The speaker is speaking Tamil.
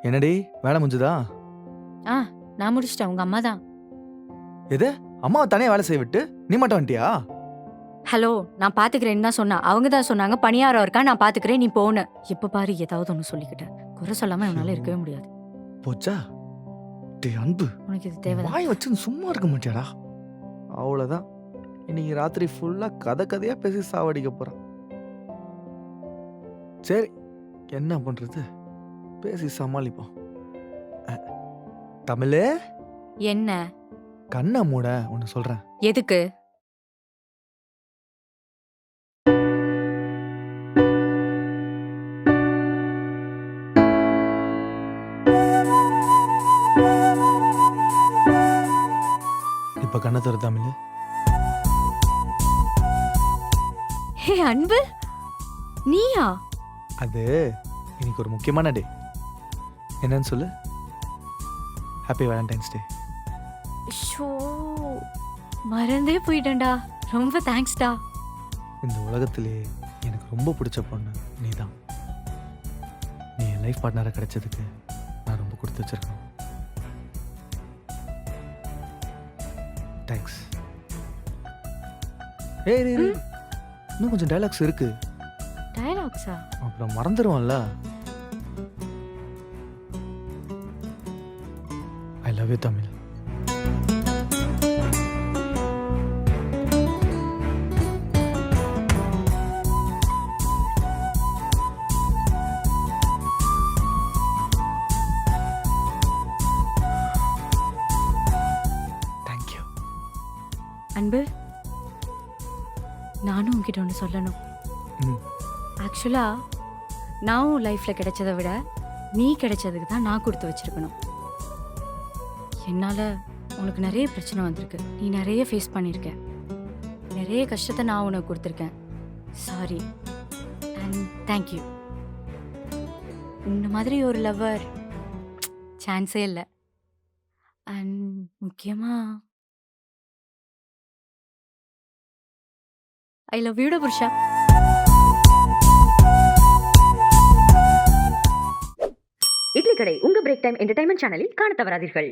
என்னடி வேலை முடிஞ்சுதா? ஆ நான் முடிச்சிட்டேன். உங்க அம்மா தான். எது? அம்மாவை தனியா வேலை செய்ய விட்டு நீ மட்டும் வந்துட்டியா? ஹலோ, நான் பாத்துக்கிறேன்னு தான் சொன்னா. அவங்க தான் சொன்னாங்க பணியாரம் இருக்கா, நான் பாத்துக்கிறேன், நீ போன்னு. எப்ப பாரு ஏதாவது ஒண்ணு சொல்லிக்கிட்டேன். குறை சொல்லாம என்னால இருக்கவே முடியாது. போச்சா? டேய் அன்பு, உனக்கு இது தேவைதான். வாய் வச்சு சும்மா இருக்க மாட்டியாடா? அவ்வளவுதான். இன்னைக்கு ராத்திரி ஃபுல்லா கதையா பேசி சாவடிக்க போறான். சரி, என்ன பண்றது? பேசி சமாளிப்போம். தமிழே, என்ன? கண்ணை மூட, ஒன்னு சொல்றேன். எதுக்கு? இப்ப கண்ணை தரு தமிழ். ஹே அன்பு, நீயா? அது இன்னைக்கு ஒரு முக்கியமான டே. என்னன்னு சொல்லு. ஹாப்பி வேலண்டைன்ஸ் டே. ஷோ, மறந்தே போயிட்டேன்டா. ரொம்ப தேங்க்ஸ்டா. இந்த உலகத்திலே எனக்கு ரொம்ப பிடிச்ச பொண்ணு நீதான். நீ என் லைஃப் பார்ட்னராக கிடைச்சதுக்கு நான் ரொம்ப கொடுத்து வச்சிருக்கேன். தேங்க்ஸ். ஏய் இன்னும் கொஞ்சம் டைலாக்ஸ் இருக்கு. டயலாக்ஸா? அப்புறம் மறந்துடுவோம்ல. I love you Tamil. Thank you. அன்பு, நானும் உன்கிட்ட ஒன்று சொல்லணும். ம். ஆக்சுவலா நான் உன் லைஃப்ல கிடைச்சதை விட நீ கிடைச்சதுக்கு தான் நான் கொடுத்து வச்சிருக்கணும். என்னால உனக்கு நிறைய பிரச்சனை வந்திருக்கு. நீ நிறைய ஃபேஸ் பண்ணியிருக்க. நிறைய கஷ்டத்தை நான் உனக்கு கொடுத்துருக்கேன். Sorry and thank you. இந்த மாதிரி ஒரு லவ்வர் சான்ஸே இல்லை. அண்ட் முக்கியமா ஐ லவ் யூடா புருஷா. இட்லி கடை உங்க பிரேக் டைம் என்டர்டைன்மெண்ட் சேனலில் காண தவறாதீர்கள்.